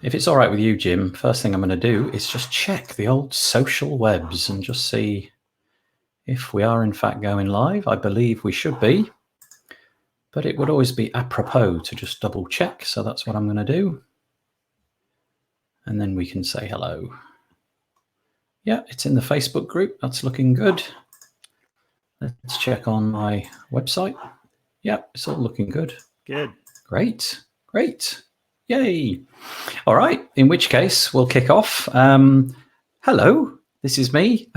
If it's all right with you, Jim, first thing I'm going to do is just check the old social webs and just see if we are in fact going live. I believe we should be, but it would always be apropos to just double check. So that's what I'm going to do. And then we can say hello. Yeah, it's in the Facebook group. That's looking good. Let's check on my website. Yeah, it's all looking good. Good. Great. Yay. All right. In which case, we'll kick off. Hello. This is me.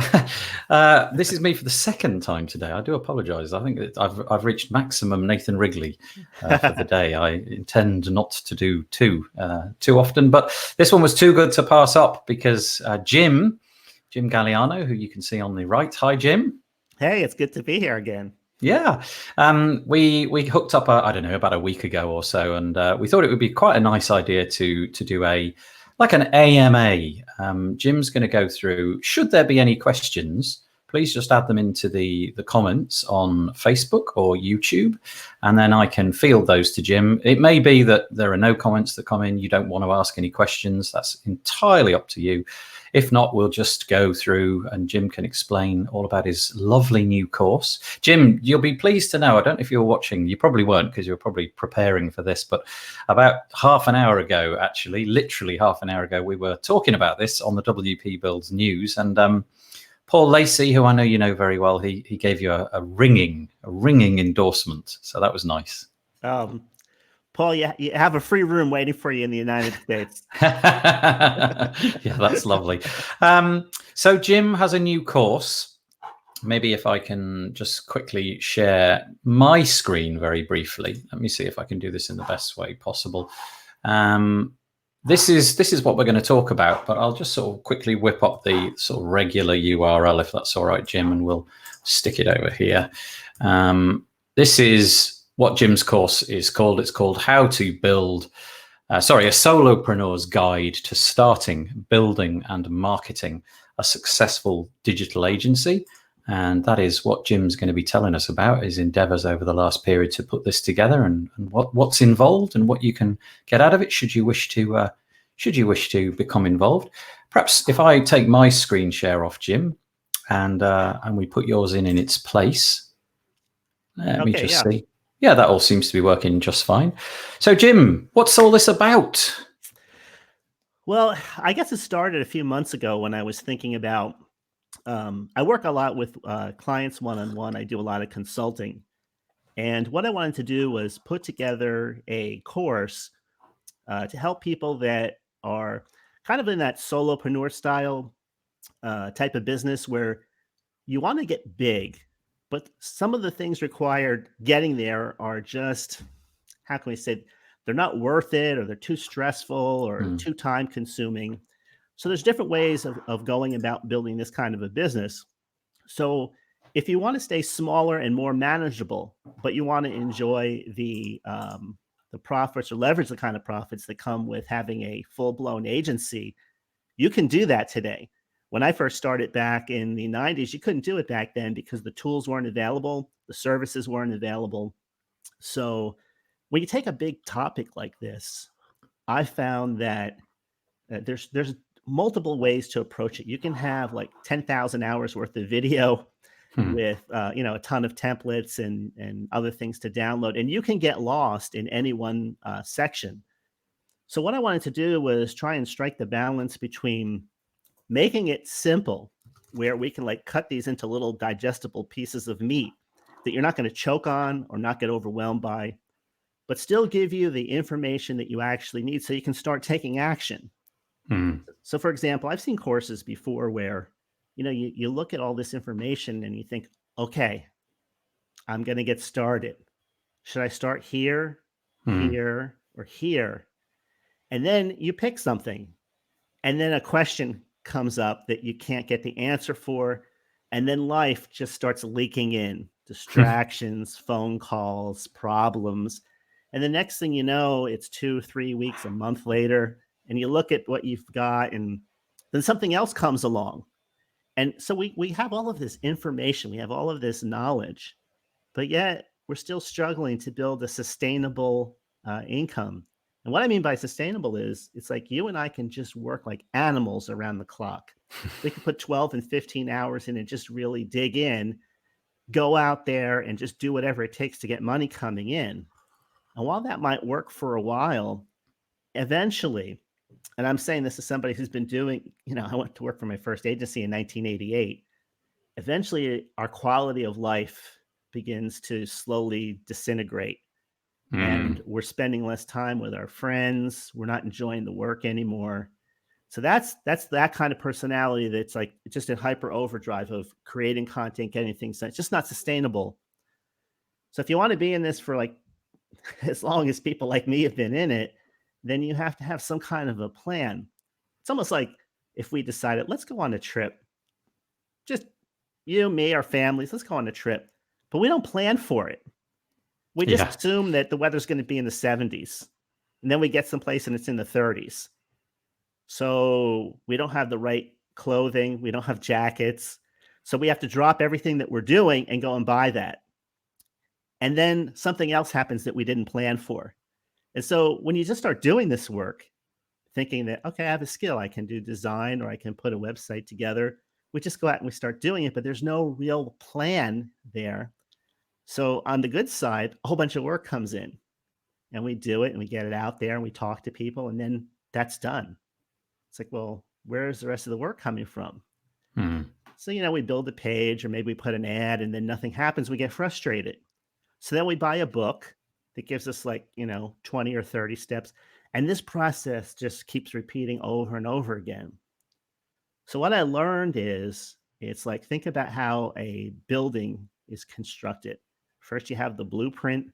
This is me for the second time today. I do apologize. I think that I've reached maximum Nathan Wrigley for the day. I intend not to do too often, but this one was too good to pass up because Jim Galiano, who you can see on the right. Hi, Jim. Hey, it's good to be here again. Yeah, we hooked up, about a week ago or so, and we thought it would be quite a nice idea to do an AMA. Jim's going to go through. Should there be any questions, please just add them into the comments on Facebook or YouTube, and then I can field those to Jim. It may be that there are no comments that come in. You don't want to ask any questions. That's entirely up to you. If not, we'll just go through and Jim can explain all about his lovely new course. Jim, you'll be pleased to know, I don't know if you were watching, you probably weren't because you were probably preparing for this, but about half an hour ago, actually, literally half an hour ago, we were talking about this on the WP Builds news. And Paul Lacey, who I know you know very well, he gave you a ringing endorsement. So that was nice. Paul, you have a free room waiting for you in the United States. Yeah, that's lovely. So Jim has a new course. Maybe if I can just quickly share my screen very briefly. Let me see if I can do this in the best way possible. This is what we're going to talk about, but I'll just sort of quickly whip up the sort of regular URL, if that's all right, Jim, and we'll stick it over here. This is what Jim's course is called. It's called How to Build, a Solopreneur's Guide to Starting, Building and Marketing a Successful Digital Agency. And that is what Jim's going to be telling us about his endeavors over the last period to put this together and what's involved and what you can get out of it should you wish to become involved. Perhaps if I take my screen share off, Jim, and we put yours in its place. Let me just see. Yeah, that all seems to be working just fine. So, Jim, what's all this about? Well, I guess it started a few months ago when I was thinking about, I work a lot with clients one-on-one. I do a lot of consulting. And what I wanted to do was put together a course to help people that are kind of in that solopreneur style type of business where you want to get big. But some of the things required getting there are just, how can we say, they're not worth it, or they're too stressful or too time consuming. So there's different ways of going about building this kind of a business. So if you want to stay smaller and more manageable, but you want to enjoy the profits or leverage the kind of profits that come with having a full-blown agency, you can do that today. When I first started back in the 90s, you couldn't do it back then because the tools weren't available, the services weren't available. So when you take a big topic like this, I found that there's multiple ways to approach it. You can have like 10,000 hours worth of video with a ton of templates and other things to download, and you can get lost in any one section. So what I wanted to do was try and strike the balance between making it simple, where we can like cut these into little digestible pieces of meat that you're not going to choke on or not get overwhelmed by, but still give you the information that you actually need so you can start taking action. So for example, I've seen courses before where, you look at all this information and you think, okay, I'm going to get started. Should I start here, here, or here? And then you pick something, and then a question comes up that you can't get the answer for. And then life just starts leaking in, distractions, phone calls, problems. And the next thing you know, it's 2-3 weeks, a month later, and you look at what you've got, and then something else comes along. And so we have all of this information, we have all of this knowledge, but yet we're still struggling to build a sustainable income And what I mean by sustainable is it's like you and I can just work like animals around the clock. We can put 12 and 15 hours in and just really dig in, go out there and just do whatever it takes to get money coming in. And while that might work for a while, eventually, and I'm saying this as somebody who's been doing, I went to work for my first agency in 1988. Eventually, our quality of life begins to slowly disintegrate. And we're spending less time with our friends. We're not enjoying the work anymore. So that's that kind of personality that's like just in hyper overdrive of creating content, getting things done. It's just not sustainable. So if you want to be in this for like as long as people like me have been in it, then you have to have some kind of a plan. It's almost like if we decided, let's go on a trip. Just you, me, our families, let's go on a trip. But we don't plan for it. We just assume that the weather's going to be in the 70s. And then we get someplace and it's in the 30s. So we don't have the right clothing. We don't have jackets. So we have to drop everything that we're doing and go and buy that. And then something else happens that we didn't plan for. And so when you just start doing this work, thinking that, okay, I have a skill, I can do design or I can put a website together, we just go out and we start doing it, but there's no real plan there. So on the good side, a whole bunch of work comes in and we do it and we get it out there and we talk to people and then that's done. It's like, well, where's the rest of the work coming from? So, we build a page or maybe we put an ad and then nothing happens. We get frustrated. So then we buy a book that gives us 20 or 30 steps. And this process just keeps repeating over and over again. So what I learned is it's like, think about how a building is constructed. First, you have the blueprint,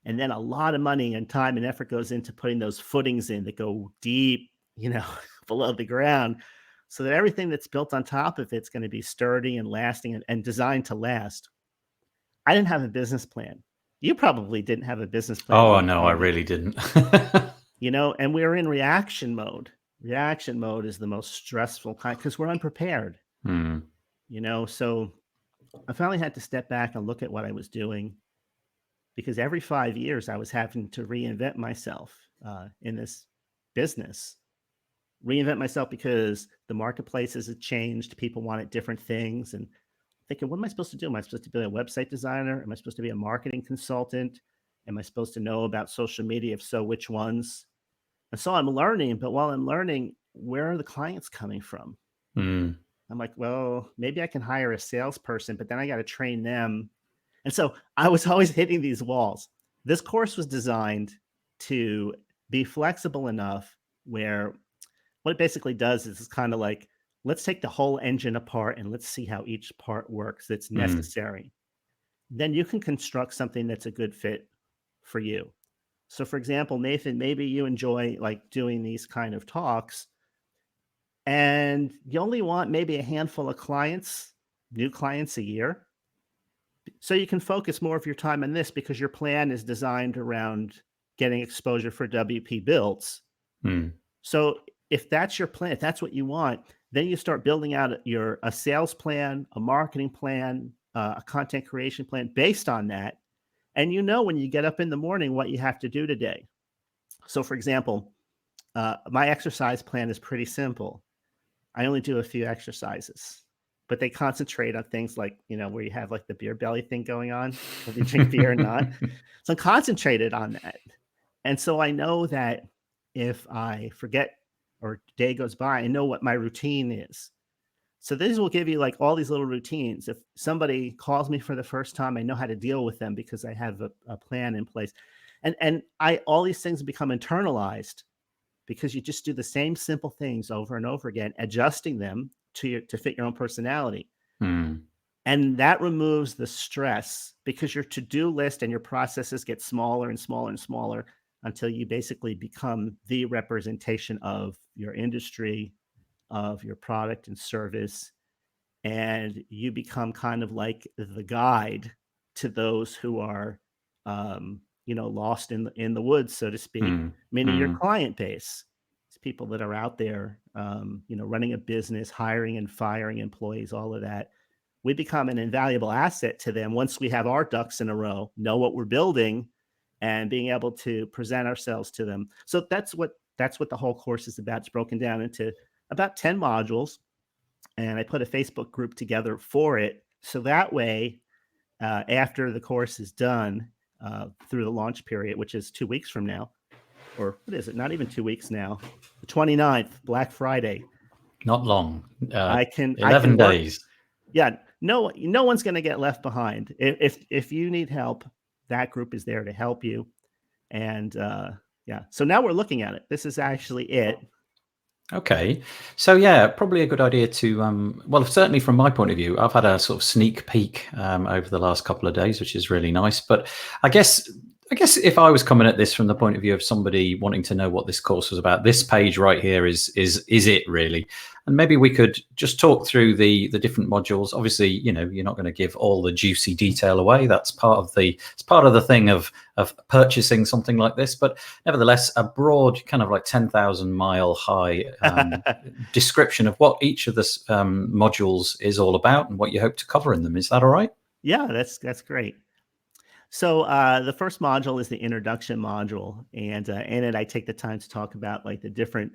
and then a lot of money and time and effort goes into putting those footings in that go deep, below the ground, so that everything that's built on top of it's going to be sturdy and lasting and designed to last. I didn't have a business plan. You probably didn't have a business plan. Oh, no, I really didn't. And we're in reaction mode. Reaction mode is the most stressful kind because we're unprepared. So I finally had to step back and look at what I was doing because every 5 years I was having to reinvent myself in this business. Reinvent myself because the marketplaces had changed. People wanted different things. And thinking, what am I supposed to do? Am I supposed to be a website designer? Am I supposed to be a marketing consultant? Am I supposed to know about social media? If so, which ones? And so I'm learning, but while I'm learning, where are the clients coming from? I'm like, well, maybe I can hire a salesperson, but then I got to train them. And so I was always hitting these walls. This course was designed to be flexible enough where what it basically does is it's kind of like, let's take the whole engine apart and let's see how each part works that's necessary. Then you can construct something that's a good fit for you. So for example, Nathan, maybe you enjoy like doing these kind of talks and you only want maybe a handful of clients, new clients a year. So you can focus more of your time on this because your plan is designed around getting exposure for WP builds. So if that's your plan, if that's what you want, then you start building out a sales plan, a marketing plan, a content creation plan based on that. And when you get up in the morning what you have to do today. So for example, my exercise plan is pretty simple. I only do a few exercises, but they concentrate on things like, where you have like the beer belly thing going on, whether you drink beer or not. So I'm concentrated on that. And so I know that if I forget or day goes by, I know what my routine is. So this will give you like all these little routines. If somebody calls me for the first time, I know how to deal with them because I have a plan in place. And all these things become internalized because you just do the same simple things over and over again, adjusting them to fit your own personality. And that removes the stress because your to-do list and your processes get smaller and smaller and smaller until you basically become the representation of your industry, of your product and service. And you become kind of like the guide to those who are, lost in the woods, so to speak, meaning your client base. It's people that are out there, running a business, hiring and firing employees, all of that. We become an invaluable asset to them once we have our ducks in a row, know what we're building, and being able to present ourselves to them. So that's what the whole course is about. It's broken down into about 10 modules, and I put a Facebook group together for it. So that way, after the course is done, through the launch period, which is 2 weeks from now, or what is it? Not even 2 weeks now. The 29th, Black Friday. Not long. I can 11 work, days. Yeah, no one's going to get left behind. If you need help, that group is there to help you. And yeah, so now we're looking at it. This is actually it. Okay. So yeah, probably a good idea to, well, certainly from my point of view, I've had a sort of sneak peek over the last couple of days, which is really nice. But I guess if I was coming at this from the point of view of somebody wanting to know what this course was about, this page right here is it really. And maybe we could just talk through the different modules. Obviously, you're not going to give all the juicy detail away. That's part of the thing of purchasing something like this. But nevertheless, a broad kind of like 10,000 mile high description of what each of the modules is all about and what you hope to cover in them. Is that all right? Yeah, that's great. So the first module is the introduction module, and in it I take the time to talk about like the different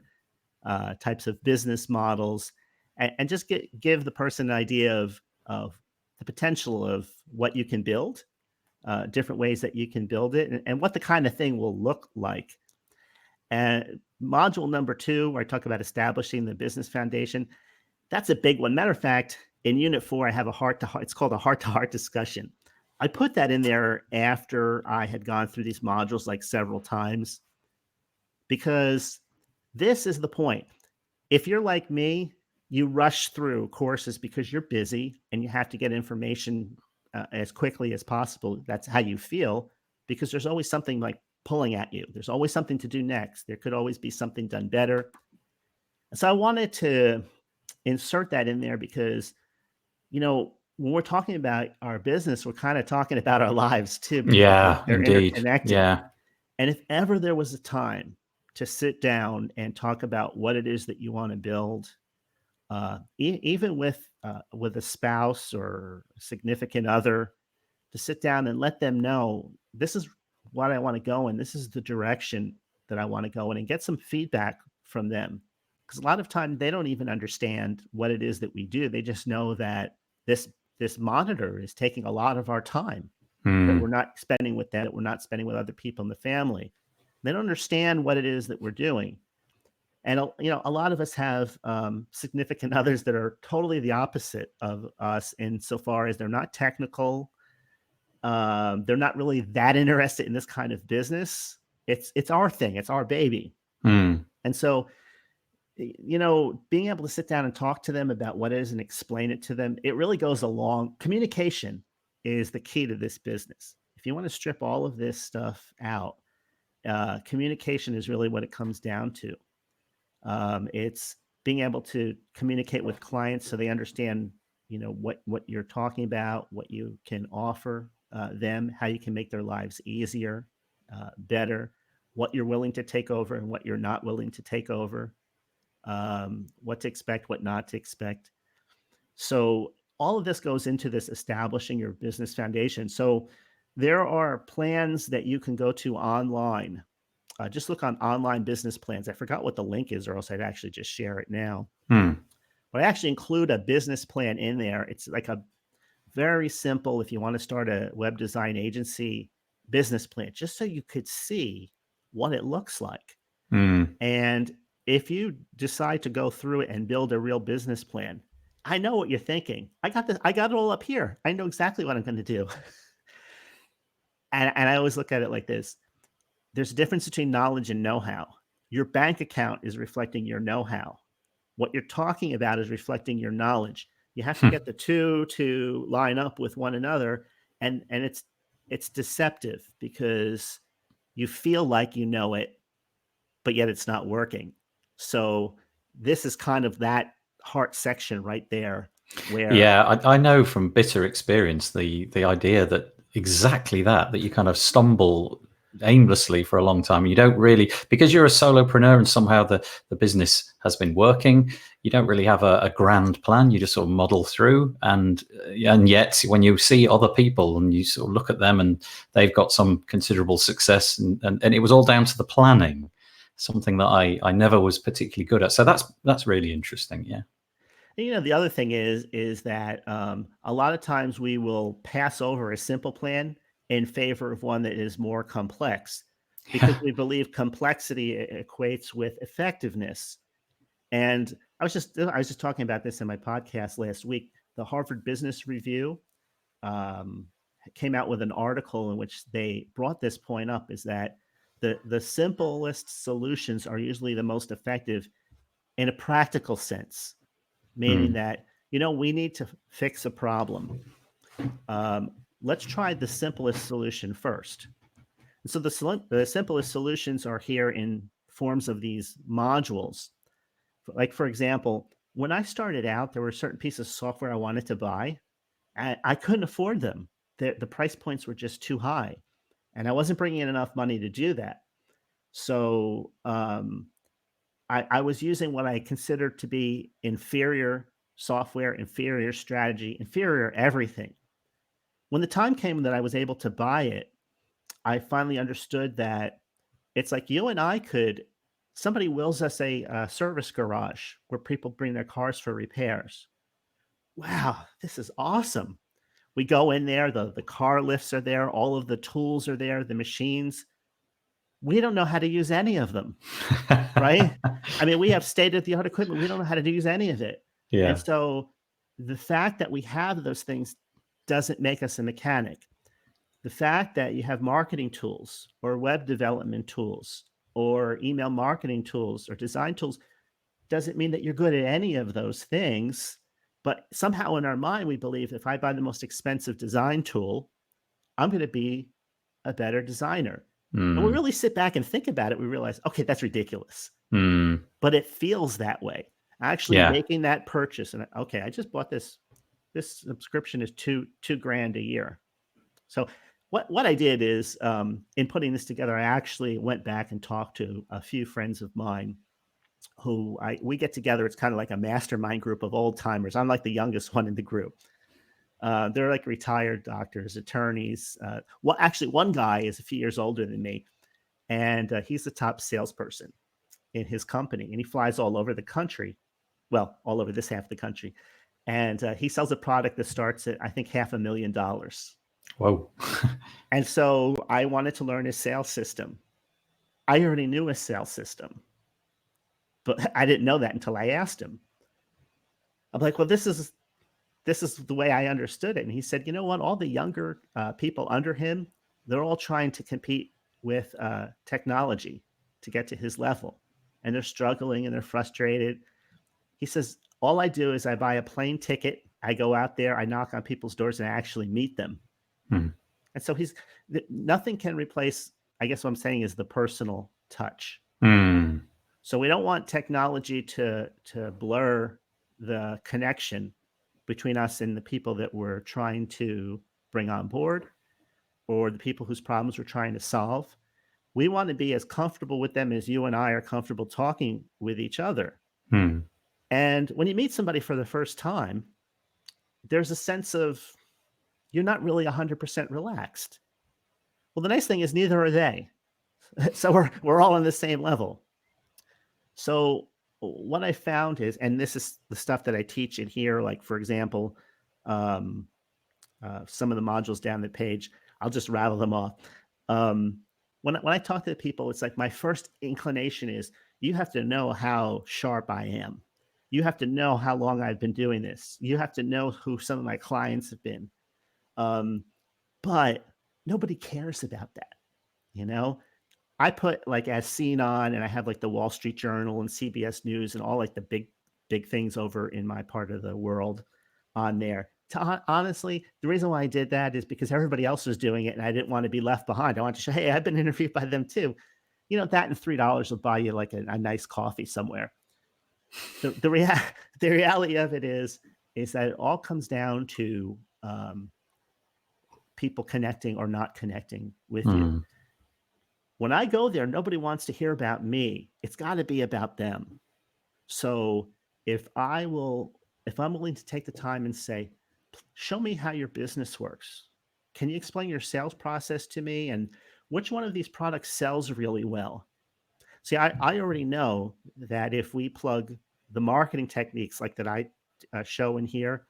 types of business models, and just give the person an idea of the potential of what you can build, different ways that you can build it, and what the kind of thing will look like. And module number 2, where I talk about establishing the business foundation, that's a big one. Matter of fact, in Unit 4, I have a heart-to-heart. It's called a heart-to-heart discussion. I put that in there after I had gone through these modules like several times, because this is the point. If you're like me, you rush through courses because you're busy and you have to get information as quickly as possible. That's how you feel, because there's always something like pulling at you. There's always something to do next. There could always be something done better. So I wanted to insert that in there because, when we're talking about our business, we're kind of talking about our lives too. Yeah, they're indeed. interconnected. Yeah. And if ever there was a time to sit down and talk about what it is that you want to build, even with a spouse or a significant other, to sit down and let them know, this is what I want to go in. This is the direction that I want to go in, and get some feedback from them. Because a lot of time they don't even understand what it is that we do. They just know that this monitor is taking a lot of our time that we're not spending with that we're not spending with other people in the family. They don't understand what it is that we're doing. And, a lot of us have significant others that are totally the opposite of us insofar as they're not technical. They're not really that interested in this kind of business. It's our thing. It's our baby. And so, being able to sit down and talk to them about what it is and explain it to them, it really goes along. Communication is the key to this business. If you want to strip all of this stuff out, communication is really what it comes down to. It's being able to communicate with clients so they understand, what you're talking about, what you can offer them, how you can make their lives easier, better, what you're willing to take over and what you're not willing to take over. What to expect, what not to expect. So all of this goes into this establishing your business foundation. So there are plans that you can go to online. Just look on online business plans. I forgot what the link is, or else I'd actually just share it now. But I actually include a business plan in there. It's like a very simple, if you want to start a web design agency, business plan, just so you could see what it looks like. And if you decide to go through it and build a real business plan, I know what you're thinking. I got it all up here. I know exactly what I'm going to do. And I always look at it like this. There's a difference between knowledge and know-how. Your bank account is reflecting your know-how. What you're talking about is reflecting your knowledge. You have to get the two to line up with one another. And it's deceptive because you feel like you know it, but yet it's not working. So this is kind of that heart section right there. Where I know from bitter experience the idea that exactly that you kind of stumble aimlessly for a long time. You don't really, because you're a solopreneur and somehow the business has been working, you don't really have a grand plan. You just sort of muddle through. And yet when you see other people and you sort of look at them and they've got some considerable success, and it was all down to the planning, something that I never was particularly good at. So that's really interesting. Yeah. The other thing is that a lot of times we will pass over a simple plan in favor of one that is more complex, because we believe complexity equates with effectiveness. And I was just talking about this in my podcast last week. The Harvard Business Review came out with an article in which they brought this point up, is that the simplest solutions are usually the most effective in a practical sense, meaning that, we need to fix a problem. Let's try the simplest solution first. And so the simplest solutions are here in forms of these modules. Like, for example, when I started out, there were certain pieces of software I wanted to buy. I couldn't afford them. The price points were just too high, and I wasn't bringing in enough money to do that. So I was using what I considered to be inferior software, inferior strategy, inferior everything. When the time came that I was able to buy it, I finally understood that it's like you and I somebody wills us a service garage where people bring their cars for repairs. Wow, this is awesome. We go in there, the car lifts are there, all of the tools are there, the machines. We don't know how to use any of them, right? I mean, we have state-of-the-art equipment. We don't know how to use any of it. Yeah. And so the fact that we have those things doesn't make us a mechanic. The fact that you have marketing tools or web development tools or email marketing tools or design tools doesn't mean that you're good at any of those things. But somehow in our mind, we believe if I buy the most expensive design tool, I'm going to be a better designer. And we really sit back and think about it. We realize, okay, that's ridiculous. But it feels that way. Actually making that purchase, and okay, I just bought this. This subscription is $2,000 a year. So what I did is, in putting this together, I actually went back and talked to a few friends of mine who we get together. It's kind of like a mastermind group of old timers. I'm like the youngest one in the group. They're like retired doctors, attorneys. Well, actually, one guy is a few years older than me, and he's the top salesperson in his company, and he flies all over the country. Well, all over this half of the country. And he sells a product that starts at, I think, $500,000. Whoa. And so I wanted to learn his sales system. I already knew his sales system, but I didn't know that until I asked him. I'm like, well, this is the way I understood it. And he said, you know what? All the younger people under him, they're all trying to compete with technology to get to his level. And they're struggling and they're frustrated. He says, all I do is I buy a plane ticket. I go out there, I knock on people's doors, and I actually meet them. And so nothing can replace, I guess what I'm saying is the personal touch. So we don't want technology to blur the connection between us and the people that we're trying to bring on board, or the people whose problems we're trying to solve. We want to be as comfortable with them as you and I are comfortable talking with each other. And when you meet somebody for the first time, there's a sense of you're not really 100% relaxed. Well, the nice thing is neither are they. So we're all on the same level. So what I found is, and this is the stuff that I teach in here, like, for example, some of the modules down the page, I'll just rattle them off. When I talk to people, it's like my first inclination is you have to know how sharp I am. You have to know how long I've been doing this. You have to know who some of my clients have been. But nobody cares about that. I put like as seen on, and I have like the Wall Street Journal and CBS News and all like the big things over in my part of the world on there. Honestly, the reason why I did that is because everybody else was doing it and I didn't want to be left behind. I wanted to show, hey, I've been interviewed by them too. That and $3 will buy you like a nice coffee somewhere. The reality of it is that it all comes down to people connecting or not connecting with you. When I go there, nobody wants to hear about me. It's got to be about them. So if I'm willing to take the time and say, show me how your business works. Can you explain your sales process to me? And which one of these products sells really well? See, I already know that if we plug the marketing techniques like that I show in here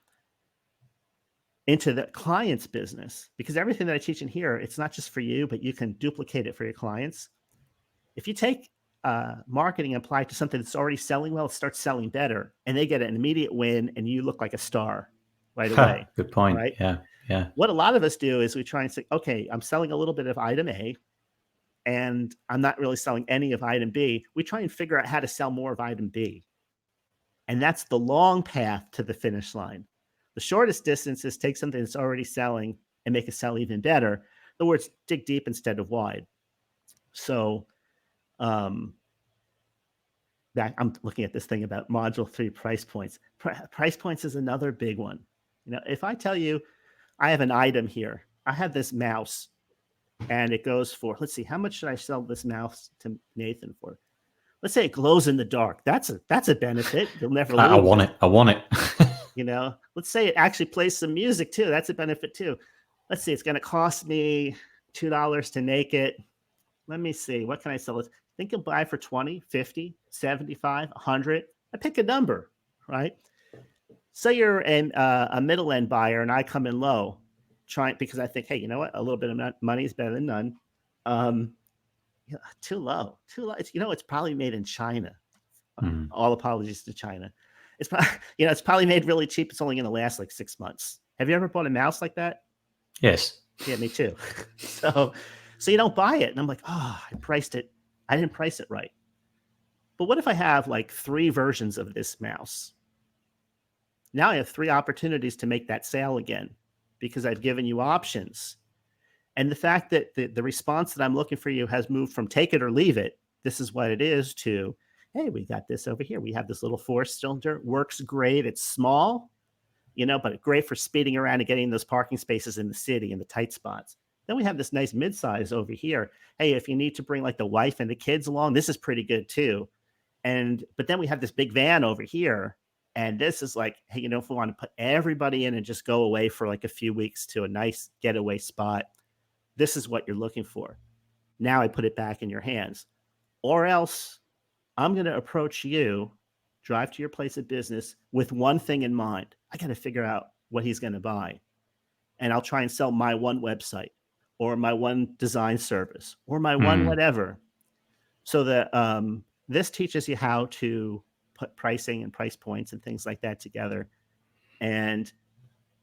into the client's business, because everything that I teach in here, it's not just for you, but you can duplicate it for your clients. If you take marketing and apply it to something that's already selling well, it starts selling better, and they get an immediate win, and you look like a star right away. Good point. Right? Yeah. What a lot of us do is we try and say, okay, I'm selling a little bit of item A, and I'm not really selling any of item B. We try and figure out how to sell more of item B. And that's the long path to the finish line. The shortest distance is take something that's already selling and make it sell even better. In other words, dig deep instead of wide. So that I'm looking at this thing about module 3 price points. Price points is another big one. If I tell you I have an item here, I have this mouse, and it goes for, let's see, how much should I sell this mouse to Nathan for? Let's say it glows in the dark. That's a benefit. You'll never lose. I want it. Let's say it actually plays some music too. That's a benefit too. Let's see, it's going to cost me $2 to make it. Let me see. What can I sell it? Think you'll buy for 20, 50, 75, 100. I pick a number, right? Say you're a middle end buyer and I come in low, because I think, hey, you know what? A little bit of money is better than none. Too low. It's probably made in China. All apologies to China. It's probably, it's probably made really cheap. It's only going to last like 6 months. Have you ever bought a mouse like that? Yes. Yeah, me too. So you don't buy it. And I'm like, I didn't price it right. But what if I have like 3 versions of this mouse? Now I have 3 opportunities to make that sale again, because I've given you options. And the fact that the response that I'm looking for you has moved from take it or leave it, this is what it is, to, hey, we got this over here. We have this little 4-cylinder, works great. It's small, but great for speeding around and getting those parking spaces in the city in the tight spots. Then we have this nice midsize over here. Hey, if you need to bring like the wife and the kids along, this is pretty good too. But then we have this big van over here. And this is like, hey, if we want to put everybody in and just go away for like a few weeks to a nice getaway spot, this is what you're looking for. Now I put it back in your hands. Or else I'm going to approach you, drive to your place of business with one thing in mind. I got to figure out what he's going to buy. And I'll try and sell my one website or my one design service or my one whatever. So that this teaches you how to put pricing and price points and things like that together. And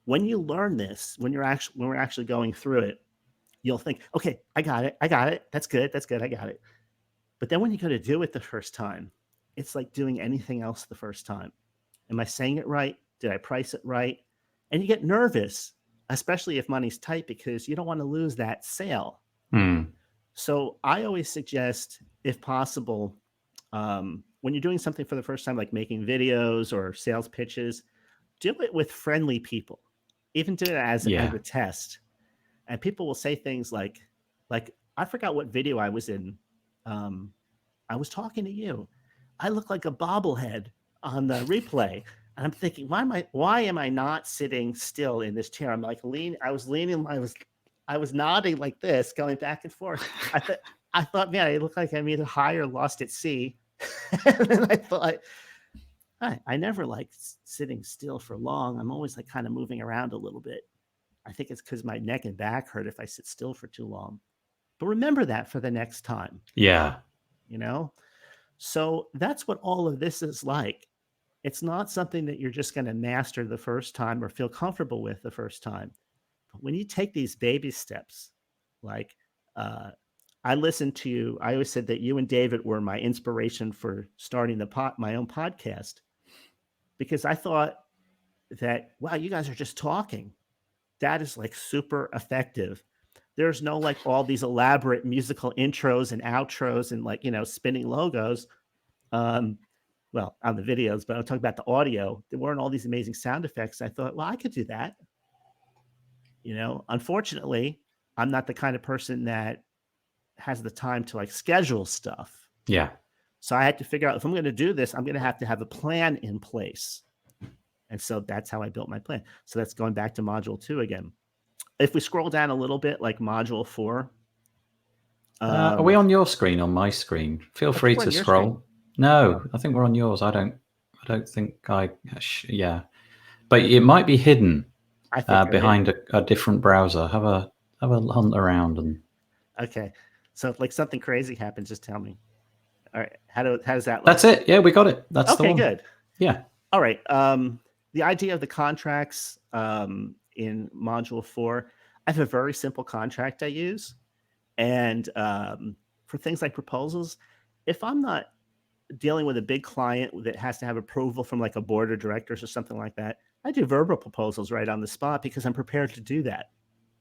when you learn this, when we're actually going through it, you'll think, okay, I got it. That's good. I got it. But then when you go to do it the first time, it's like doing anything else the first time. Am I saying it right? Did I price it right? And you get nervous, especially if money's tight, because you don't want to lose that sale. So I always suggest, if possible, when you're doing something for the first time, like making videos or sales pitches, do it with friendly people. Even do it as a test. And people will say things like, I forgot what video I was in. I was talking to you. I look like a bobblehead on the replay. And I'm thinking, why am I not sitting still in this chair? I'm like I was nodding like this, going back and forth. I thought, man, I look like I'm either high or lost at sea. And then I thought, I never like sitting still for long. I'm always like kind of moving around a little bit. I think it's because my neck and back hurt if I sit still for too long. But remember that for the next time. Yeah. So that's what all of this is like. It's not something that you're just going to master the first time or feel comfortable with the first time. But when you take these baby steps, like I listened to you. I always said that you and David were my inspiration for starting my own podcast, because I thought that, wow, you guys are just talking. That is like super effective. There's no like all these elaborate musical intros and outros and like, spinning logos. Well, on the videos, but I'm talking about the audio. There weren't all these amazing sound effects. I thought, well, I could do that. Unfortunately, I'm not the kind of person that has the time to like schedule stuff. Yeah. So I had to figure out, if I'm going to do this, I'm going to have a plan in place. And so that's how I built my plan. So that's going back to module 2 again. If we scroll down a little bit, like module 4. Are we on your screen, on my screen? Feel free to scroll. No, I think we're on yours. I don't think yeah. But it might be hidden behind a different browser. Have a hunt around and. Okay. So if like something crazy happens, just tell me. All right. How does that look? That's it. Yeah, we got it. That's the one. Okay, good. Yeah. All right. The idea of the contracts in module 4, I have a very simple contract I use. And for things like proposals, if I'm not dealing with a big client that has to have approval from like a board of directors or something like that, I do verbal proposals right on the spot because I'm prepared to do that.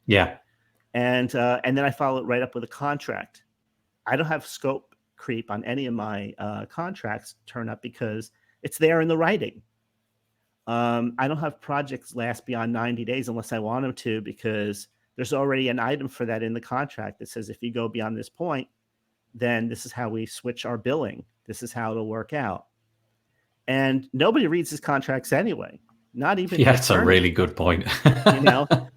Yeah. And then I follow it right up with a contract. I don't have scope creep on any of my contracts turn up because it's there in the writing. I don't have projects last beyond 90 days unless I want them to, because there's already an item for that in the contract that says if you go beyond this point, then this is how we switch our billing. This is how it'll work out. And nobody reads these contracts anyway. Not even. Yeah, that's a really good point.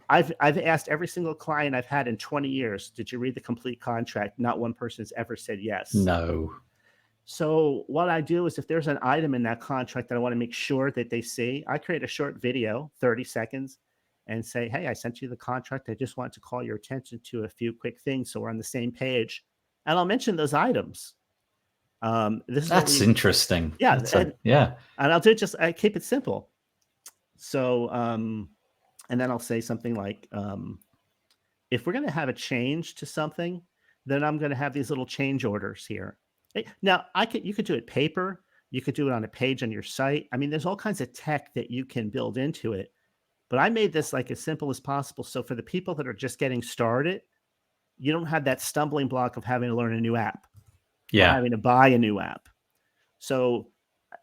I've asked every single client I've had in 20 years, did you read the complete contract? Not one person has ever said yes. No. So what I do is if there's an item in that contract that I want to make sure that they see, I create a short video, 30 seconds, and say, hey, I sent you the contract. I just want to call your attention to a few quick things so we're on the same page. And I'll mention those items. That's interesting. Yeah. Yeah. And I'll do it I keep it simple. So, and then I'll say something like, if we're going to have a change to something, then I'm going to have these little change orders here. Now, you could do it paper. You could do it on a page on your site. I mean, there's all kinds of tech that you can build into it. But I made this like as simple as possible. So for the people that are just getting started, you don't have that stumbling block of having to learn a new app. Yeah. Or having to buy a new app. So,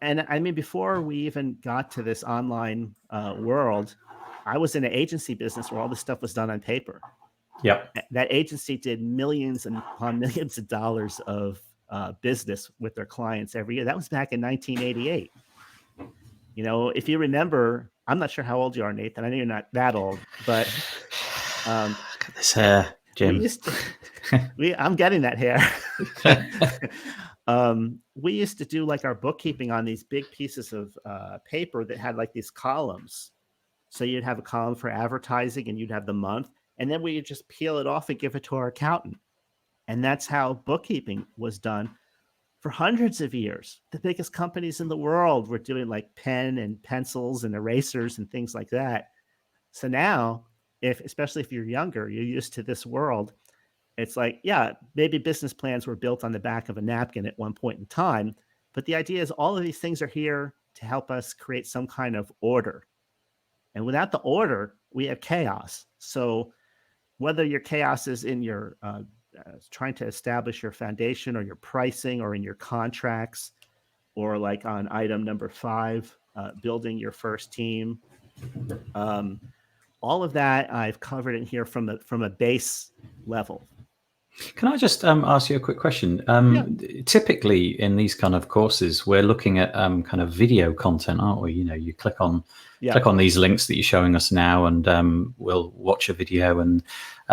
and I mean, before we even got to this online world, I was in an agency business where all this stuff was done on paper. Yep. That agency did millions and upon millions of dollars of business with their clients every year. That was back in 1988. If you remember, I'm not sure how old you are, Nathan. I know you're not that old, but look at this hair, Jim. I'm getting that hair. We used to do like our bookkeeping on these big pieces of paper that had like these columns. So you'd have a column for advertising and you'd have the month, and then we would just peel it off and give it to our accountant. And that's how bookkeeping was done for hundreds of years. The biggest companies in the world were doing like pen and pencils and erasers and things like that. So now, especially if you're younger, you're used to this world. It's like, yeah, maybe business plans were built on the back of a napkin at one point in time. But the idea is all of these things are here to help us create some kind of order. And without the order, we have chaos. So whether your chaos is in your trying to establish your foundation or your pricing or in your contracts, or like on item number 5, building your first team, all of that I've covered in here from a base level. Can I just ask you a quick question? Typically in these kind of courses, we're looking at kind of video content, aren't we? You click on these links that you're showing us now, and we'll watch a video. And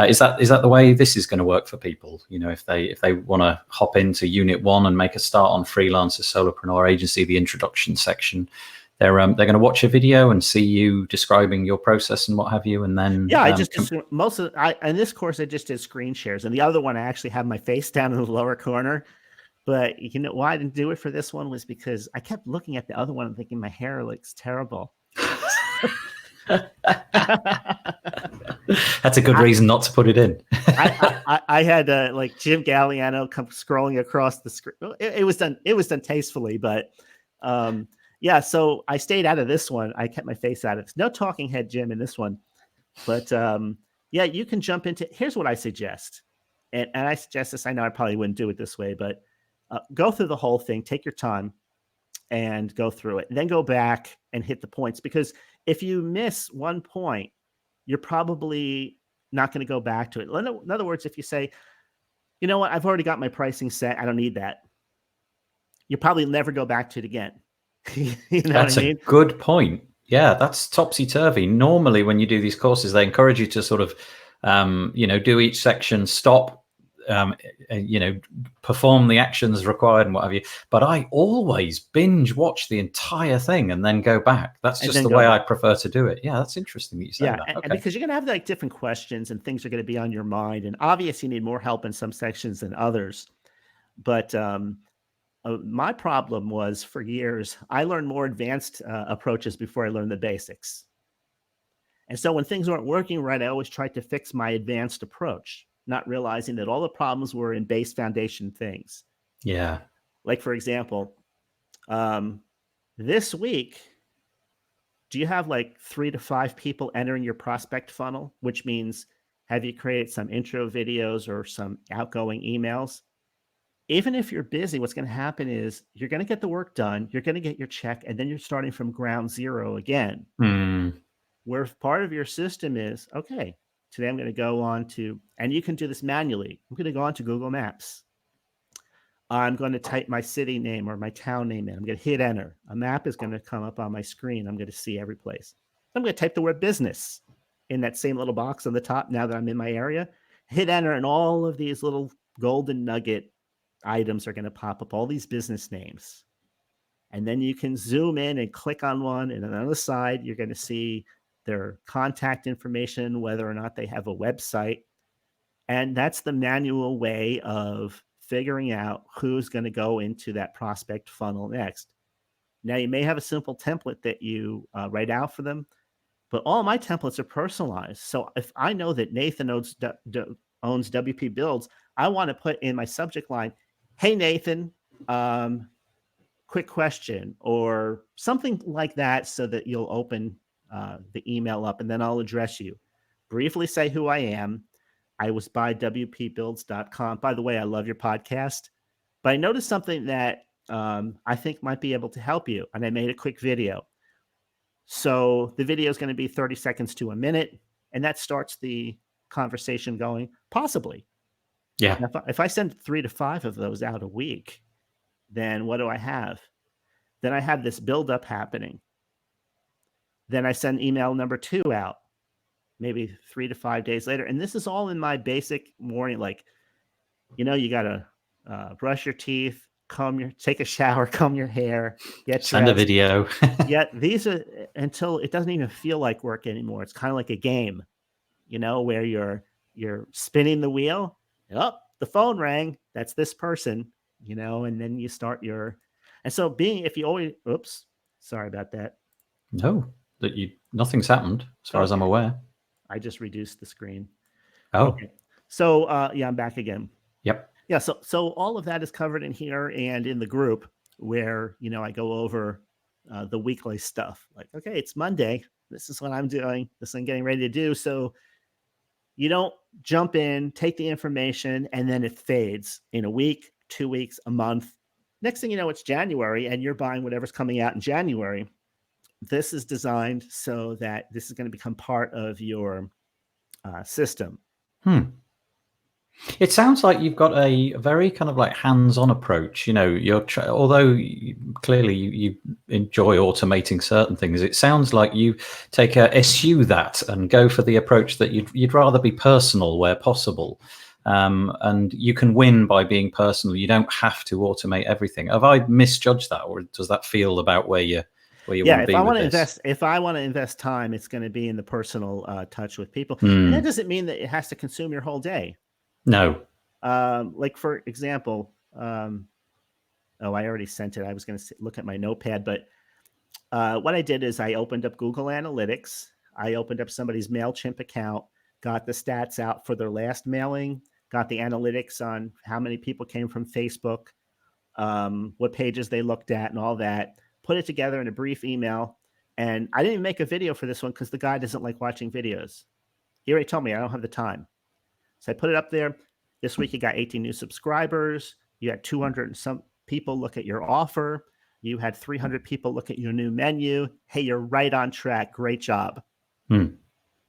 is that the way this is going to work for people? If they want to hop into Unit 1 and make a start on Freelancer, Solopreneur Agency, the introduction section, they're going to watch a video and see you describing your process and what have you, and then I just in this course I just did screen shares, and the other one I actually have my face down in the lower corner. But why I didn't do it for this one was because I kept looking at the other one and thinking my hair looks terrible. That's a good reason not to put it in. I had like Jim Galiano come scrolling across the screen. It was done tastefully, but. Yeah, so I stayed out of this one. I kept my face out of it. No talking head Jim in this one. But yeah, you can jump into, here's what I suggest. And I suggest this, I know I probably wouldn't do it this way, but go through the whole thing, take your time and go through it. And then go back and hit the points. Because if you miss one point, you're probably not going to go back to it. In other words, if you say, you know what? I've already got my pricing set. I don't need that. You'll probably never go back to it again. You know That's what I mean? a good point. Yeah, that's topsy-turvy. Normally, when you do these courses, they encourage you to sort of, do each section, stop, perform the actions required and what have you. But I always binge watch the entire thing and then go back. That's just the way I prefer to do it. Yeah, that's interesting that you say that. And because you're going to have like different questions and things are going to be on your mind. And obviously you need more help in some sections than others. But my problem was for years, I learned more advanced approaches before I learned the basics. And so when things weren't working right, I always tried to fix my advanced approach, not realizing that all the problems were in base foundation things. Yeah. Like, for example, this week, do you have like 3 to 5 people entering your prospect funnel, which means have you created some intro videos or some outgoing emails? Even if you're busy, what's going to happen is you're going to get the work done, you're going to get your check, and then you're starting from ground zero again. Where part of your system is, okay, today I'm going to go on to, and you can do this manually. I'm going to go on to Google Maps. I'm going to type my city name or my town name in. I'm going to hit enter. A map is going to come up on my screen. I'm going to see every place. I'm going to type the word business in that same little box on the top now that I'm in my area. Hit enter, and all of these little golden nugget items are going to pop up, all these business names. And then you can zoom in and click on one, and on the side, you're going to see their contact information, whether or not they have a website. And that's the manual way of figuring out who's going to go into that prospect funnel next. Now, you may have a simple template that you write out for them, but all my templates are personalized. So if I know that Nathan owns WP Builds, I want to put in my subject line, hey, Nathan, quick question, or something like that, so that you'll open the email up, and then I'll address you. Briefly say who I am. I was by WPBuilds.com. By the way, I love your podcast, but I noticed something that I think might be able to help you, and I made a quick video. So the video is going to be 30 seconds to a minute, and that starts the conversation going, possibly. Yeah. Now, if I send 3 to 5 of those out a week, then what do I have? Then I have this buildup happening. Then I send email number 2 out, maybe 3 to 5 days later. And this is all in my basic morning, like, you got to brush your teeth, take a shower, comb your hair, send a video. Yeah, these are until it doesn't even feel like work anymore. It's kind of like a game, where you're spinning the wheel. Oh, the phone rang. That's this person, and then you start and so if you always, oops, sorry about that. No, nothing's happened as far as I'm aware. I just reduced the screen. Oh, okay. So I'm back again. Yep. Yeah. So all of that is covered in here and in the group where, I go over the weekly stuff. Like, okay, it's Monday. This is what I'm doing. This is what I'm getting ready to do. So you don't jump in, take the information, and then it fades in a week, 2 weeks, a month. Next thing you know, it's January and you're buying whatever's coming out in January. This is designed so that this is going to become part of your system. It sounds like you've got a very kind of like hands-on approach. Although clearly you enjoy automating certain things, it sounds like you eschew that and go for the approach that you'd rather be personal where possible. And you can win by being personal. You don't have to automate everything. Have I misjudged that, or does that feel about where you want to be? If I want to invest time, it's going to be in the personal touch with people. And that doesn't mean that it has to consume your whole day. No. Like, for example, I already sent it. I was going to look at my notepad, but what I did is I opened up Google Analytics. I opened up somebody's MailChimp account, got the stats out for their last mailing, got the analytics on how many people came from Facebook, what pages they looked at and all that, put it together in a brief email. And I didn't even make a video for this one because the guy doesn't like watching videos. He already told me I don't have the time. So I put it up there. This week you got 18 new subscribers. You had 200 and some people look at your offer. You had 300 people look at your new menu. Hey, you're right on track. Great job.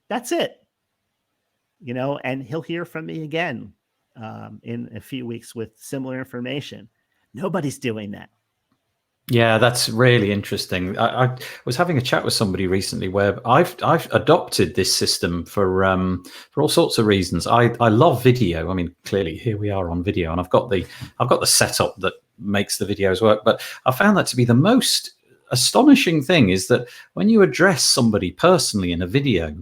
That's it. And he'll hear from me again. in a few weeks with similar information. Nobody's doing that. Yeah, that's really interesting. I was having a chat with somebody recently where I've adopted this system for all sorts of reasons. I love video. I mean, clearly here we are on video, and I've got the setup that makes the videos work. But I found that to be the most astonishing thing is that when you address somebody personally in a video,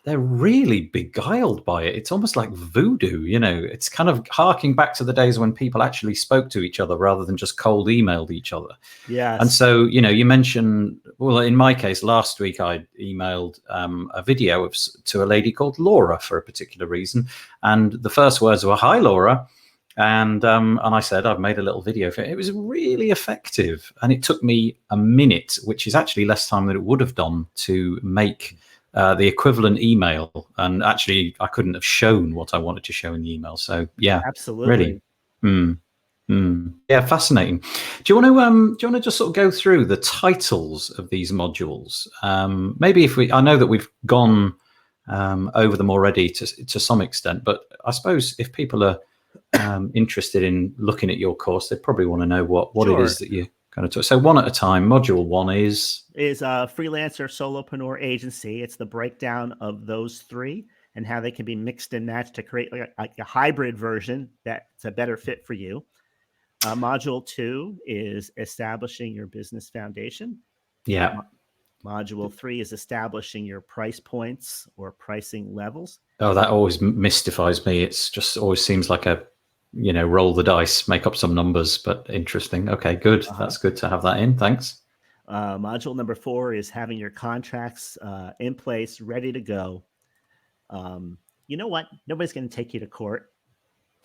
they're really beguiled by it. It's almost like voodoo, you know. It's kind of harking back to the days when people actually spoke to each other rather than just cold emailed each other. Yes. And so, you know, you mentioned, well, in my case, last week I emailed a video to a lady called Laura for a particular reason. And the first words were, "Hi, Laura." And I said, I've made a little video for it. It was really effective. And it took me a minute, which is actually less time than it would have done to make the equivalent email. And actually, I couldn't have shown what I wanted to show in the email. So, yeah, absolutely. Really. Yeah, fascinating. Do you want to just sort of go through the titles of these modules? Maybe I know that we've gone over them already to some extent, but I suppose if people are interested in looking at your course, they probably want to know what Sure. it is that you kind of talk. So one at a time. Module 1 is a freelancer solopreneur agency. It's the breakdown of those three and how they can be mixed and matched to create like a hybrid version that's a better fit for you. Module 2 is establishing your business foundation. Yeah. Module 3 is establishing your price points or pricing levels. Oh, that always mystifies me. It's just always seems like a, you know, roll the dice, make up some numbers, but interesting. Okay, good. That's good to have that in. Thanks. Module number 4 is having your contracts in place, ready to go. You know what? Nobody's going to take you to court.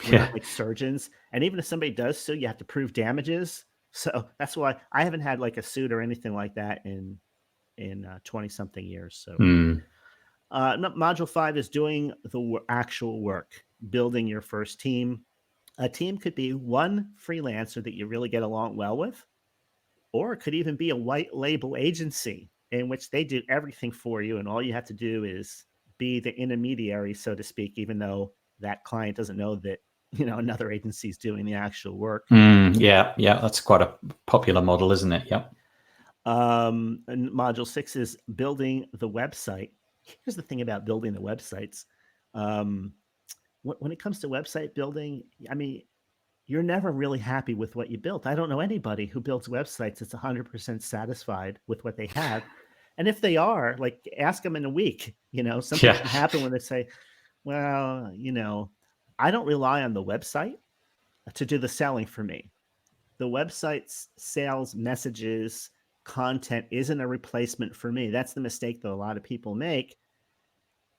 We're not like surgeons. And even if somebody does sue, you have to prove damages. So that's why I haven't had like a suit or anything like that in 20 something years. So module 5 is doing the actual work, building your first team. A team could be one freelancer that you really get along well with, or it could even be a white label agency in which they do everything for you. And all you have to do is be the intermediary, so to speak, even though that client doesn't know that, you know, another agency is doing the actual work. Yeah. That's quite a popular model, isn't it? Yep. And module 6 is building the website. Here's the thing about building the websites. When it comes to website building, I mean, you're never really happy with what you built. I don't know anybody who builds websites that's 100% satisfied with what they have. And if they are, like, ask them in a week, you know, something can happen when they say, well, you know, I don't rely on the website to do the selling for me. The website's sales messages, content isn't a replacement for me. That's the mistake that a lot of people make.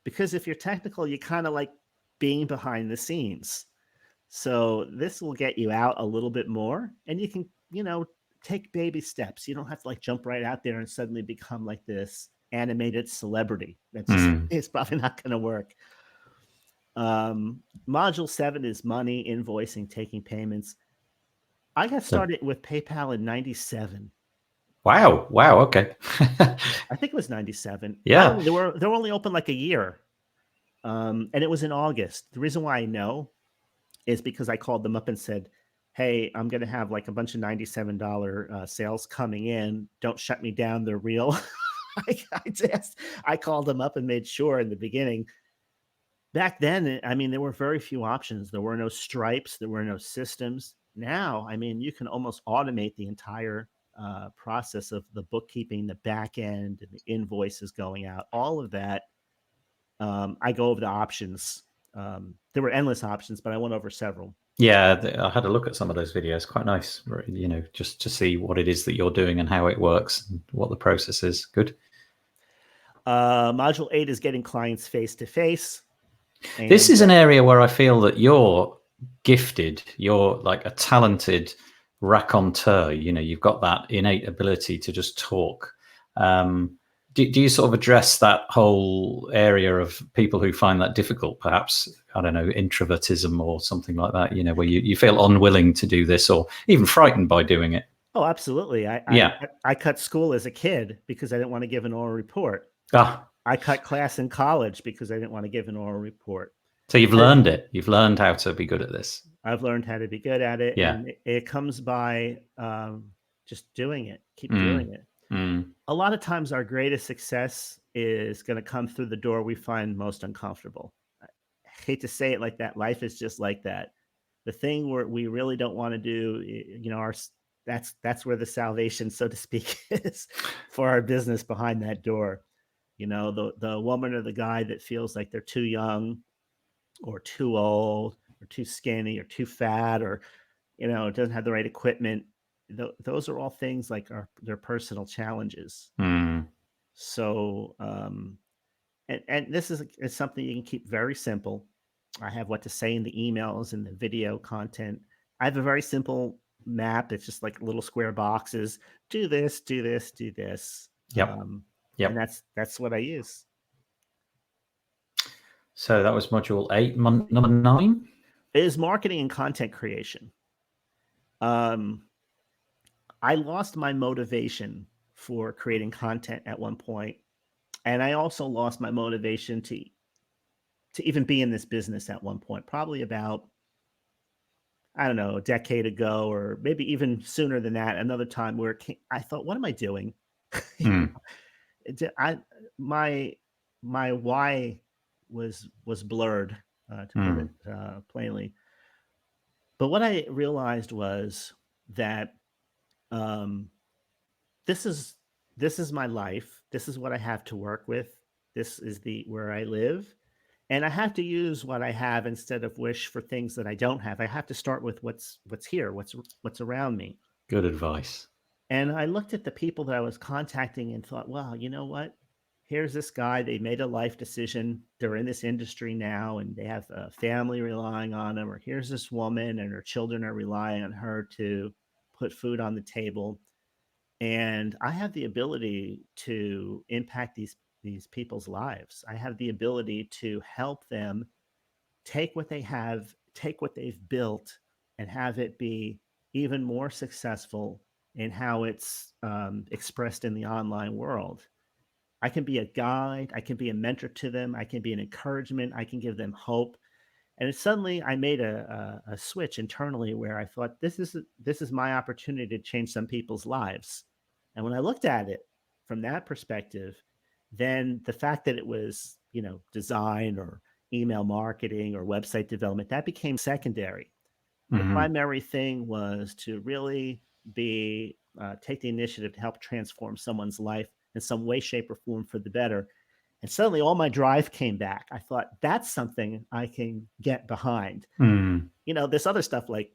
Because if you're technical, you kind of like being behind the scenes. So this will get you out a little bit more, and you can, you know, take baby steps. You don't have to like jump right out there and suddenly become like this animated celebrity. That's just, it's probably not going to work. Module 7 is money, invoicing, taking payments. I got started with PayPal in 97. Wow. Okay. I think it was 97. Yeah. They were only open like a year. And it was in August. The reason why I know is because I called them up and said, hey, I'm going to have like a bunch of $97 sales coming in. Don't shut me down. They're real. I called them up and made sure in the beginning. Back then, I mean, there were very few options. There were no Stripes. There were no systems. Now, I mean, you can almost automate the entire process of the bookkeeping, the back end, and the invoices going out, all of that. I go over the options. There were endless options, but I went over several. Yeah, I had a look at some of those videos. Quite nice, you know, just to see what it is that you're doing and how it works and what the process is. Good. Module 8 is getting clients face-to-face. This is an area where I feel that you're gifted. You're like a talented raconteur. You know, you've got that innate ability to just talk. Do you sort of address that whole area of people who find that difficult, perhaps, I don't know, introvertism or something like that, you know, where you feel unwilling to do this or even frightened by doing it? Oh, absolutely. I cut school as a kid because I didn't want to give an oral report. I cut class in college because I didn't want to give an oral report. So you've learned it. You've learned how to be good at this. I've learned how to be good at it. Yeah. And it comes by just doing it, keep doing it. A lot of times our greatest success is going to come through the door we find most uncomfortable. I hate to say it like that. Life is just like that. The thing where we really don't want to do, that's where the salvation, so to speak, is for our business behind that door. The woman or the guy that feels like they're too young or too old or too skinny or too fat or, doesn't have the right equipment. Those are all things like their personal challenges. So, and this is something you can keep very simple. I have what to say in the emails and the video content. I have a very simple map. It's just like little square boxes. Do this, do this, do this. Yep. And that's what I use. So that was module 8. Number 9 is marketing and content creation. I lost my motivation for creating content at one point, and I also lost my motivation to even be in this business at one point, probably about, I don't know, a decade ago, or maybe even sooner than that. Another time where I thought, what am I doing? My why was blurred, to put it plainly. But what I realized was that this is my life. This is what I have to work with. This is where I live. And I have to use what I have instead of wish for things that I don't have. I have to start with what's here, what's around me. Good advice. And I looked at the people that I was contacting and thought, wow, you know what? Here's this guy. They made a life decision. They're in this industry now, and they have a family relying on them. Or here's this woman and her children are relying on her to put food on the table. And I have the ability to impact these people's lives. I have the ability to help them take what they have, take what they've built, and have it be even more successful in how it's expressed in the online world. I can be a guide. I can be a mentor to them. I can be an encouragement. I can give them hope. And suddenly I made a switch internally where I thought, this is my opportunity to change some people's lives. And when I looked at it from that perspective, then the fact that it was, design or email marketing or website development, that became secondary. The primary thing was to really take the initiative to help transform someone's life in some way, shape, or form for the better. And suddenly all my drive came back. I thought, that's something I can get behind. This other stuff like,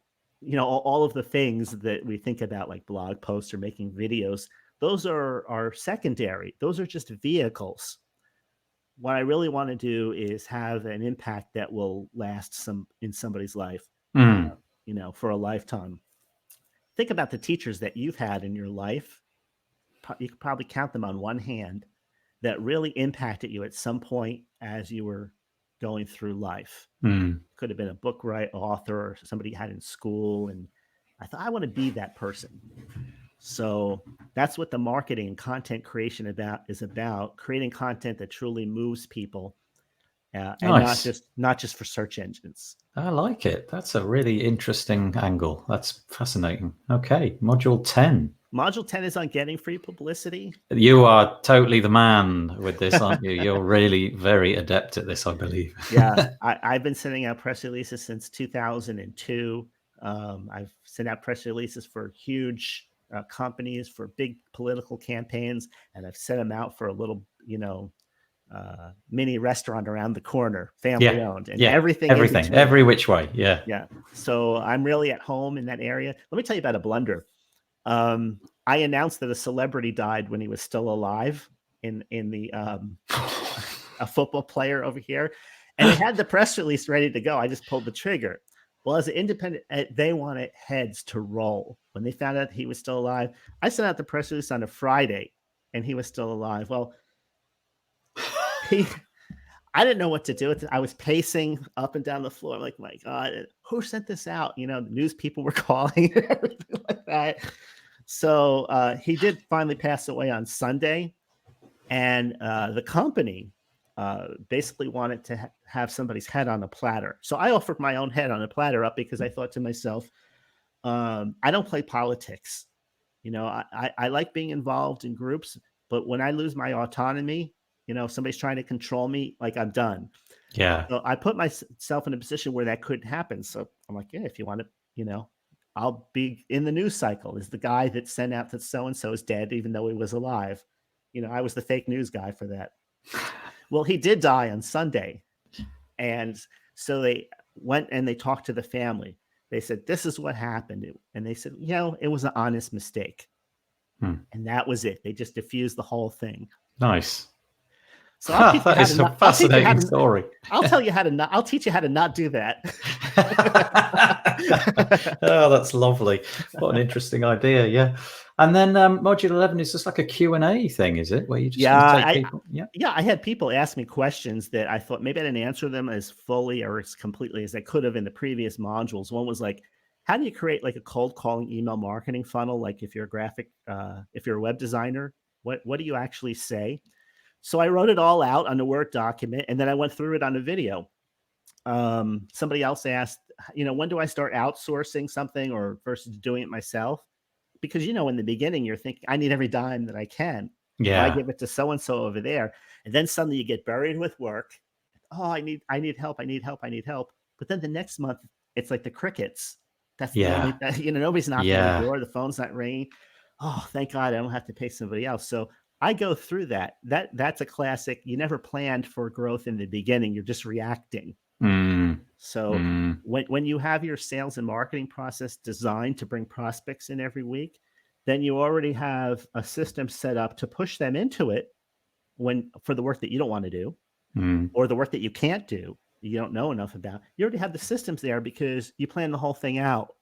all of the things that we think about, like blog posts or making videos, those are secondary. Those are just vehicles. What I really want to do is have an impact that will last in somebody's life, for a lifetime. Think about the teachers that you've had in your life. You could probably count them on one hand that really impacted you at some point as you were going through life. Could have been a book author or somebody you had in school. And I thought, I want to be that person. So that's what the marketing and content creation is about, creating content that truly moves people, and nice. not just for search engines. I like it. That's a really interesting angle. That's fascinating. Okay, module 10. Module 10 is on getting free publicity. You are totally the man with this, aren't you? You're really very adept at this, I believe. Yeah, I've been sending out press releases since 2002. I've sent out press releases for huge companies, for big political campaigns, and I've sent them out for a little, mini restaurant around the corner, family owned, and everything, every which way. Yeah. So I'm really at home in that area. Let me tell you about a blunder. I announced that a celebrity died when he was still alive in the a football player over here, and it had the press release ready to go. I just pulled the trigger. Well, as an independent, they wanted heads to roll when they found out he was still alive. I sent out the press release on a Friday, and he was still alive. Well, I didn't know what to do with it. I was pacing up and down the floor. I'm like, my God, who sent this out? The news people were calling and everything like that. So he did finally pass away on Sunday. And the company basically wanted to have somebody's head on a platter. So I offered my own head on a platter up because I thought to myself, I don't play politics. I like being involved in groups, but when I lose my autonomy, if somebody's trying to control me, like, I'm done. Yeah. So I put myself in a position where that couldn't happen. So I'm like, yeah, if you want to, I'll be in the news cycle as the guy that sent out that so-and-so is dead, even though he was alive. I was the fake news guy for that. Well, he did die on Sunday. And so they went and they talked to the family. They said, this is what happened. And they said, it was an honest mistake. And that was it. They just diffused the whole thing. Nice. So I'll that is a fascinating story. I'll teach you how to not do that. Oh, that's lovely. What an interesting idea. Yeah. And then module 11 is just like a Q&A thing, is it? Where you just take people? Yeah, I had people ask me questions that I thought maybe I didn't answer them as fully or as completely as I could have in the previous modules. One was like, how do you create like a cold calling email marketing funnel? Like if you're a web designer, what do you actually say? So I wrote it all out on a Word document, and then I went through it on a video. Somebody else asked, when do I start outsourcing something or versus doing it myself? Because, in the beginning, you're thinking, I need every dime that I can. Yeah. I give it to so-and-so over there. And then suddenly you get buried with work. Oh, I need help. I need help. But then the next month, it's like the crickets. That's the only, nobody's knocking on the door. The phone's not ringing. Oh, thank God I don't have to pay somebody else. So I go through that. That's a classic. You never planned for growth in the beginning. You're just reacting. So when you have your sales and marketing process designed to bring prospects in every week, then you already have a system set up to push them into it for the work that you don't want to do or the work that you can't do, you don't know enough about. You already have the systems there because you plan the whole thing out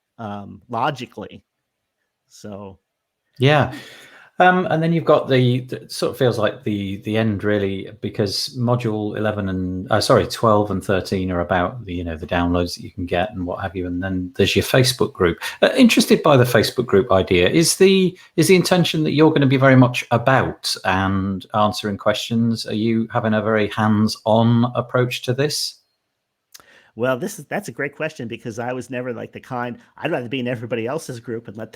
logically. So yeah. And then you've got the sort of feels like the end really, because module 11 and 12 and 13 are about the the downloads that you can get and what have you, and then there's your Facebook group. Interested by the Facebook group idea. Is the intention that you're going to be very much about and answering questions? Are you having a very hands-on approach to this? Well, that's a great question, because I was never like the kind. I'd rather be in everybody else's group and let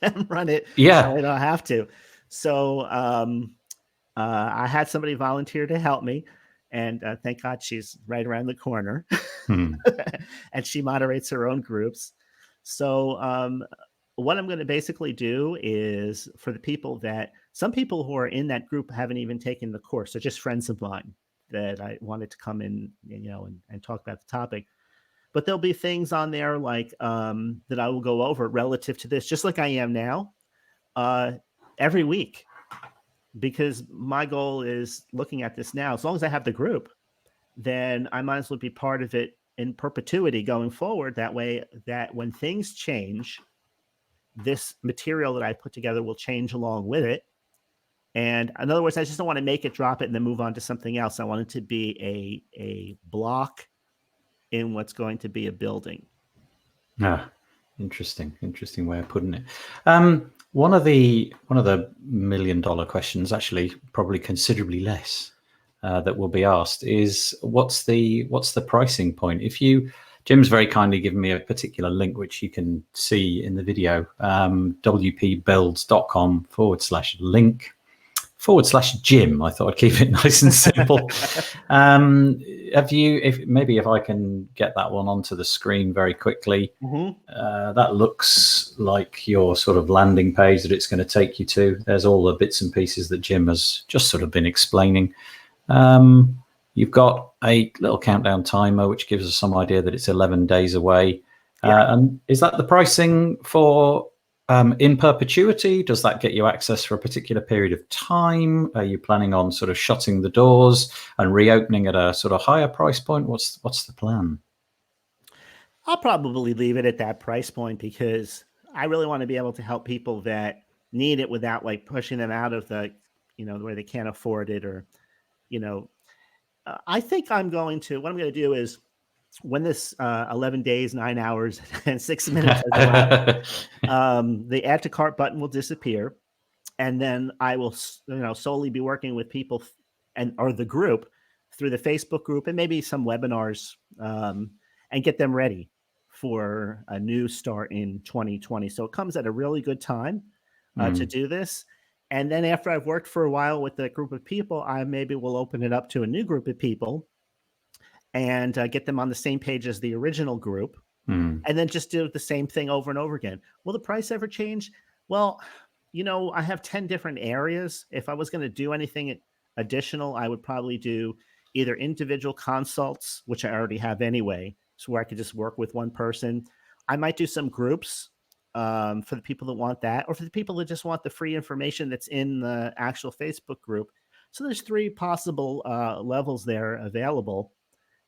them run it. Yeah, so I don't have to. So I had somebody volunteer to help me, and thank God she's right around the corner, and she moderates her own groups. So what I'm going to basically do is, for the people some people who are in that group haven't even taken the course, they're just friends of mine that I wanted to come in, and talk about the topic. But there'll be things on there like that I will go over relative to this, just like I am now, every week, because my goal is looking at this now. As long as I have the group, then I might as well be part of it in perpetuity going forward. That way, that when things change, this material that I put together will change along with it. And in other words, I just don't want to make it, drop it, and then move on to something else. I want it to be a block in what's going to be a building. Interesting way of putting it. One of the $1 million questions, actually probably considerably less, that will be asked is what's the pricing point? Jim's very kindly given me a particular link which you can see in the video, wpbuilds.com/link/Jim. I thought I'd keep it nice and simple. If I can get that one onto the screen very quickly. That looks like your sort of landing page that it's going to take you to. There's all the bits and pieces that Jim has just sort of been explaining. You've got a little countdown timer, which gives us some idea that it's 11 days away. And is that the pricing for in perpetuity? Does that get you access for a particular period of time? Are you planning on sort of shutting the doors and reopening at a sort of higher price point? What's the plan? I'll probably leave it at that price point, because I really want to be able to help people that need it without like pushing them out of the, where they can't afford it, or, I think what I'm going to do is, when this 11 days, 9 hours, and 6 minutes, the add to cart button will disappear. And then I will, solely be working with people or the group through the Facebook group and maybe some webinars, and get them ready for a new start in 2020. So it comes at a really good time to do this. And then after I've worked for a while with a group of people, I maybe will open it up to a new group of people and get them on the same page as the original group. And then just do the same thing over and over again. Will the price ever change? Well, I have 10 different areas. If I was going to do anything additional, I would probably do either individual consults, which I already have anyway, so where I could just work with one person. I might do some groups for the people that want that, or for the people that just want the free information that's in the actual Facebook group. So there's 3 possible levels there available.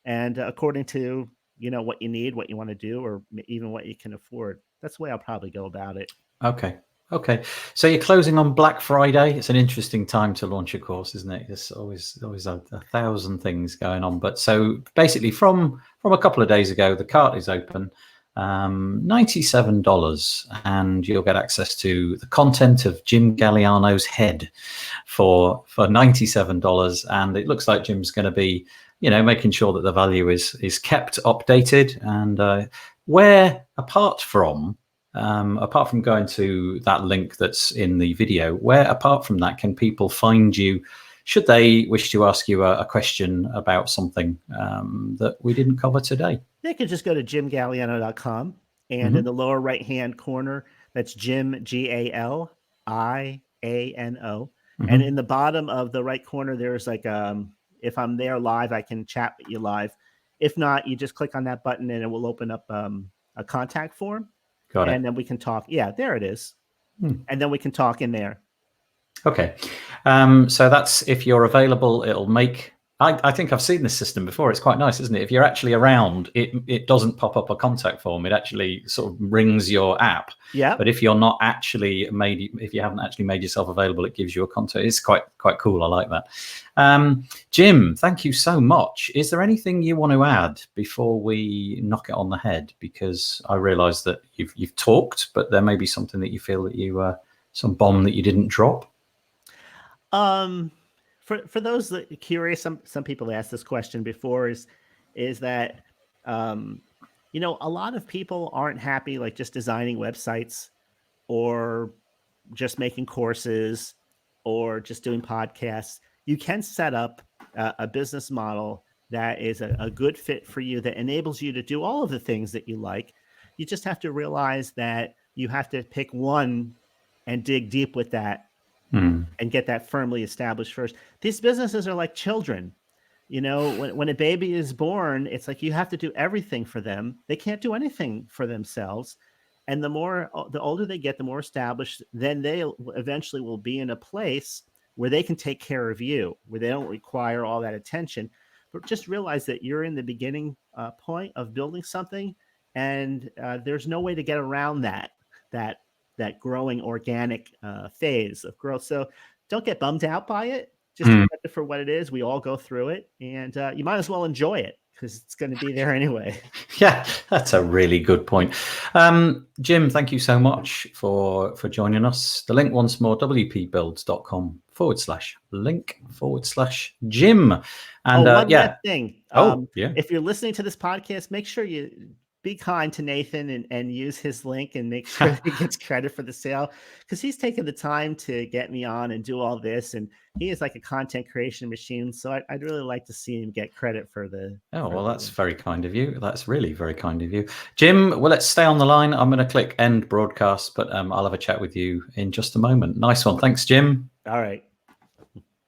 And according to, what you need, what you want to do, or even what you can afford. That's the way I'll probably go about it. Okay. So you're closing on Black Friday. It's an interesting time to launch a course, isn't it? There's always a thousand things going on. But so basically from a couple of days ago, the cart is open, $97, and you'll get access to the content of Jim Galiano's head for $97. And it looks like Jim's going to be, making sure that the value is kept updated. And where apart from going to that link that's in the video, where apart from that can people find you should they wish to ask you a question about something that we didn't cover today? They can just go to jimgaliano.com, and in the lower right hand corner, that's Jim, Galiano. And in the bottom of the right corner, there's like if I'm there live, I can chat with you live. If not, you just click on that button and it will open up a contact form. Got it. And then we can talk. Yeah, there it is. And then we can talk in there. Okay. So that's, if you're available, it'll make, I think I've seen this system before. It's quite nice, isn't it? If you're actually around, it doesn't pop up a contact form. It actually sort of rings your app. Yeah. But if you're not actually if you haven't actually made yourself available, it gives you a contact. It's quite cool. I like that. Jim, thank you so much. Is there anything you want to add before we knock it on the head? Because I realise that you've talked, but there may be something that you feel that some bomb that you didn't drop. For those that are curious, some people asked this question before, is that, a lot of people aren't happy, like just designing websites or just making courses or just doing podcasts. You can set up a business model that is a good fit for you, that enables you to do all of the things that you like. You just have to realize that you have to pick one and dig deep with that. And get that firmly established first. These businesses are like children. When a baby is born, it's like you have to do everything for them. They can't do anything for themselves. And the older they get, the more established, then they eventually will be in a place where they can take care of you, where they don't require all that attention. But just realize that you're in the beginning point of building something, and there's no way to get around that that growing organic phase of growth. So don't get bummed out by it. Just accept it for what it is. We all go through it, and you might as well enjoy it because it's going to be there anyway. Yeah, that's a really good point. Jim, thank you so much for joining us. The link once more, wpbuilds.com/link/Jim. And one last thing. Yeah. If you're listening to this podcast, make sure you be kind to Nathan and use his link and make sure he gets credit for the sale, because he's taken the time to get me on and do all this, and he is like a content creation machine. So I'd really like to see him get credit for the. Oh, well, that's very kind of you. That's really very kind of you, Jim. Well, let's stay on the line. I'm going to click end broadcast, but I'll have a chat with you in just a moment. Nice one. Thanks, Jim. All right.